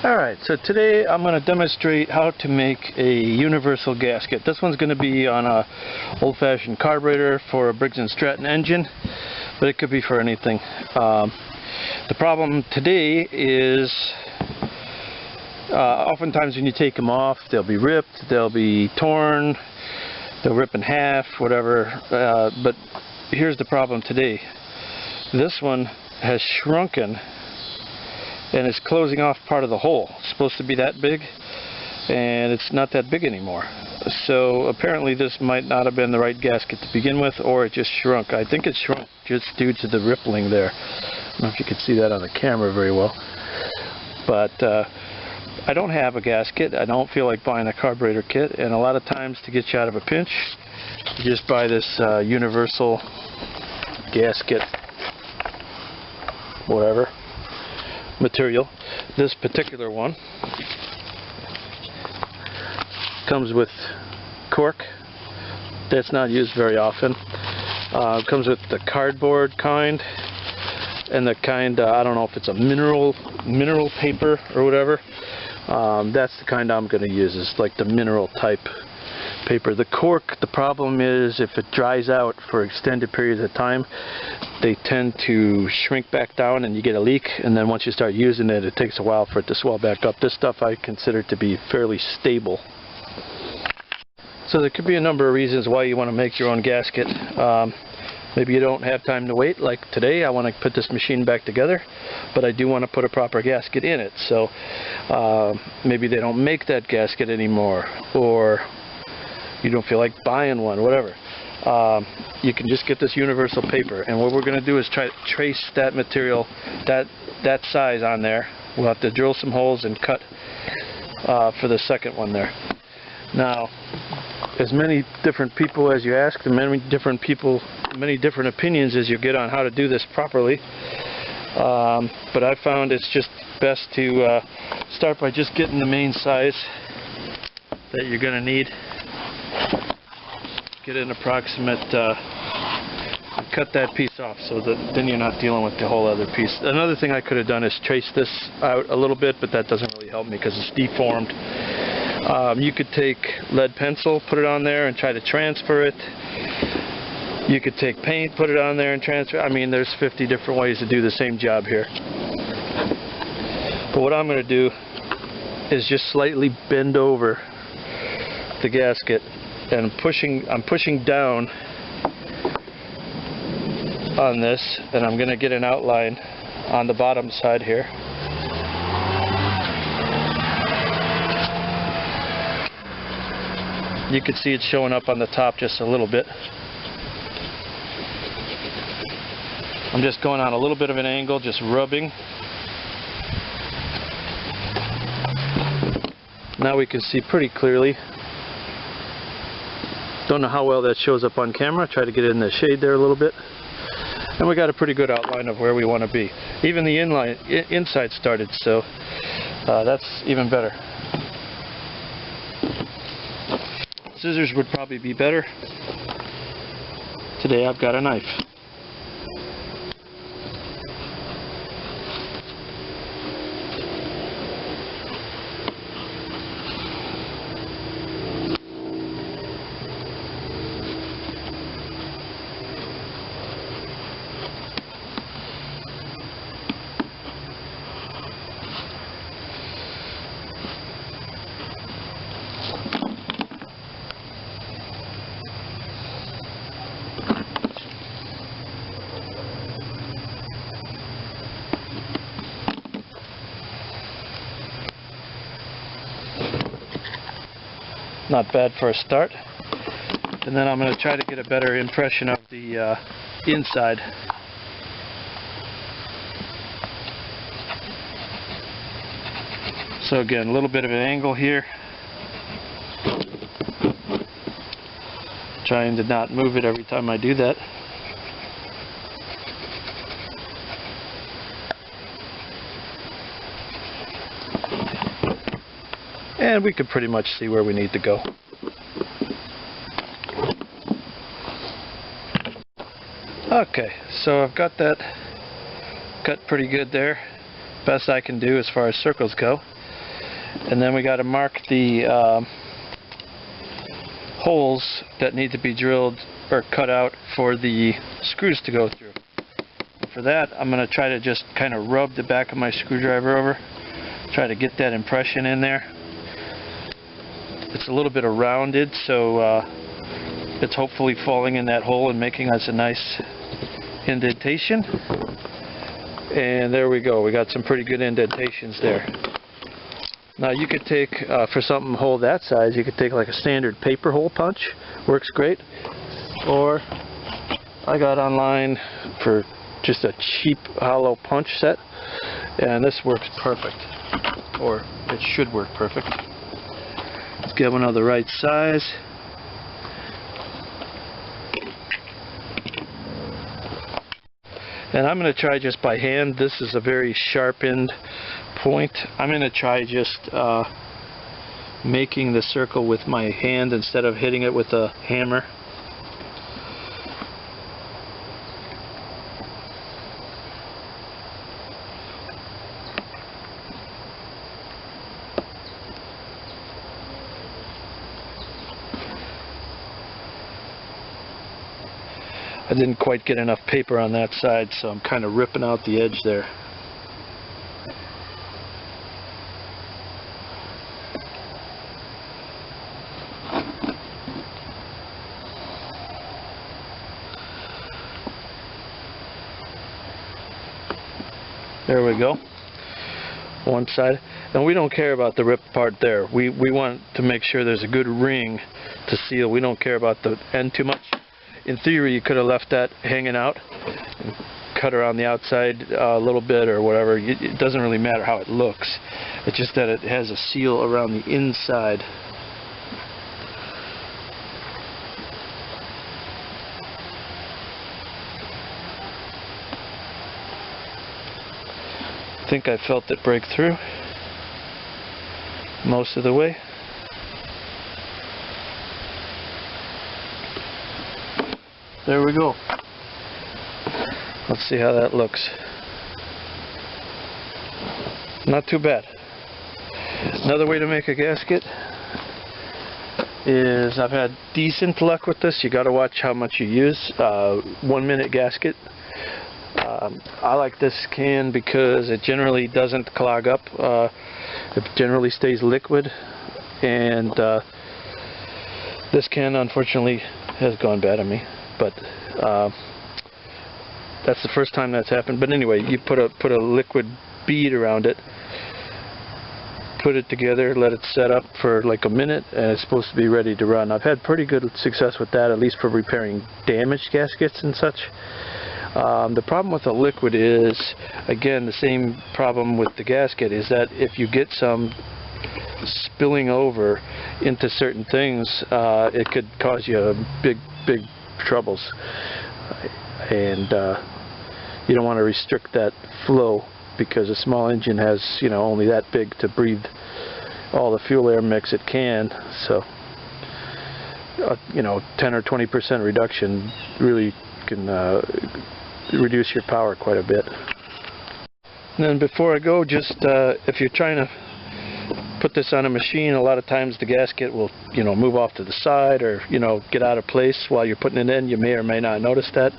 Alright, so today I'm going to demonstrate how to make a universal gasket. This one's going to be on a old-fashioned carburetor for a Briggs & Stratton engine, but it could be for anything. The problem today is oftentimes when you take them off, they'll be ripped, they'll be torn, they'll rip in half, whatever. But here's the problem today. This one has shrunken and it's closing off part of the hole. It's supposed to be that big and it's not that big anymore. So apparently this might not have been the right gasket to begin with, or it just shrunk. I think it shrunk just due to the rippling there. I don't know if you can see that on the camera very well. But I don't have a gasket. I don't feel like buying a carburetor kit, and a lot of times to get you out of a pinch, you just buy this universal gasket, whatever material. This particular one comes with cork. That's not used very often. Comes with the cardboard kind, and the kind I don't know if it's a mineral paper or whatever. That's the kind I'm going to use, is like the mineral type paper. The cork, the problem is if it dries out for extended periods of time, they tend to shrink back down and you get a leak, and then once you start using it, it takes a while for it to swell back up. This stuff I consider to be fairly stable. So there could be a number of reasons why you want to make your own gasket. Maybe you don't have time to wait, like today. I want to put this machine back together, but I do want to put a proper gasket in it. So maybe they don't make that gasket anymore, or you don't feel like buying one, whatever. You can just get this universal paper, and what we're going to do is try to trace that material, that size on there. We'll have to drill some holes and cut for the second one there. Now, as many different people as you ask, and many different opinions as you get on how to do this properly. But I found it's just best to start by just getting the main size that you're going to need. Get an approximate, cut that piece off so that then you're not dealing with the whole other piece. Another thing I could have done is trace this out a little bit, but that doesn't really help me because it's deformed. You could take lead pencil, put it on there and try to transfer it. You could take paint, put it on there and transfer. I mean, there's 50 different ways to do the same job here. But what I'm going to do is just slightly bend over the gasket, and I'm pushing down on this, and I'm going to get an outline on the bottom side here. You can see it showing up on the top just a little bit. I'm just going on a little bit of an angle, just rubbing. Now we can see pretty clearly. Don't know how well that shows up on camera. Try to get it in the shade there a little bit. And we got a pretty good outline of where we want to be. Even the inside started, so that's even better. Scissors would probably be better. Today I've got a knife. Not bad for a start. And then I'm going to try to get a better impression of the inside. So again, a little bit of an angle here. Trying to not move it every time I do that. And we can pretty much see where we need to go. Okay, so I've got that cut pretty good there. Best I can do as far as circles go. And then we got to mark the holes that need to be drilled or cut out for the screws to go through. For that, I'm going to try to just kind of rub the back of my screwdriver over, try to get that impression in there. It's a little bit rounded, so it's hopefully falling in that hole and making us a nice indentation. And there we go, we got some pretty good indentations there. Now you could take, for something hole that size, you could take like a standard paper hole punch, works great. Or I got online for just a cheap hollow punch set, and this works perfect, or it should work perfect. Let's get one of the right size. And I'm going to try just by hand. This is a very sharpened point. I'm going to try just making the circle with my hand instead of hitting it with a hammer. I didn't quite get enough paper on that side, so I'm kind of ripping out the edge there. There we go. One side. And we don't care about the ripped part there. We want to make sure there's a good ring to seal. We don't care about the end too much. In theory, you could have left that hanging out and cut around the outside a little bit or whatever. It doesn't really matter how it looks. It's just that it has a seal around the inside. I think I felt it break through most of the way. There we go. Let's see how that looks. Not too bad. Another way to make a gasket is, I've had decent luck with this. You got to watch how much you use. 1 minute gasket. I like this can because it generally doesn't clog up. It generally stays liquid, and this can unfortunately has gone bad on me. But that's the first time that's happened. But anyway, you put a liquid bead around it, put it together, let it set up for like a minute, and it's supposed to be ready to run. I've had pretty good success with that, at least for repairing damaged gaskets and such. The problem with the liquid is, again, the same problem with the gasket, is that if you get some spilling over into certain things, it could cause you big troubles, and you don't want to restrict that flow, because a small engine has, you know, only that big to breathe all the fuel air mix it can. So you know, 10 or 20% reduction really can reduce your power quite a bit. And then before I go, just if you're trying to put this on a machine, a lot of times the gasket will, you know, move off to the side, or, you know, get out of place while you're putting it in. You may or may not notice that.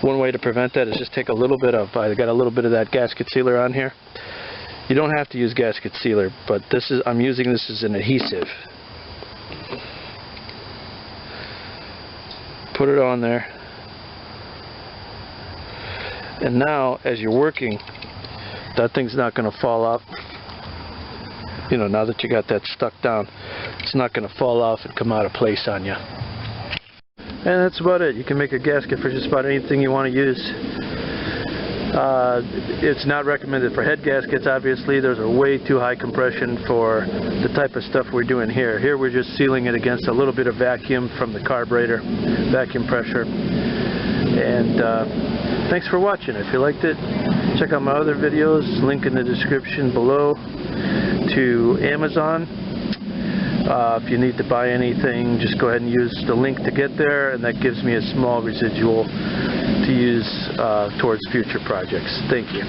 One way to prevent that is just take a little bit of, I got a little bit of that gasket sealer on here. You don't have to use gasket sealer, but this is, I'm using this as an adhesive. Put it on there. And now, as you're working, that thing's not going to fall off. You know, now that you got that stuck down, it's not going to fall off and come out of place on you. And that's about it. You can make a gasket for just about anything you want to use. It's not recommended for head gaskets, obviously. There's a way too high compression for the type of stuff we're doing here. Here we're just sealing it against a little bit of vacuum from the carburetor, vacuum pressure. And thanks for watching. If you liked it, check out my other videos, link in the description below to Amazon. If you need to buy anything, just go ahead and use the link to get there, and that gives me a small residual to use towards future projects. Thank you.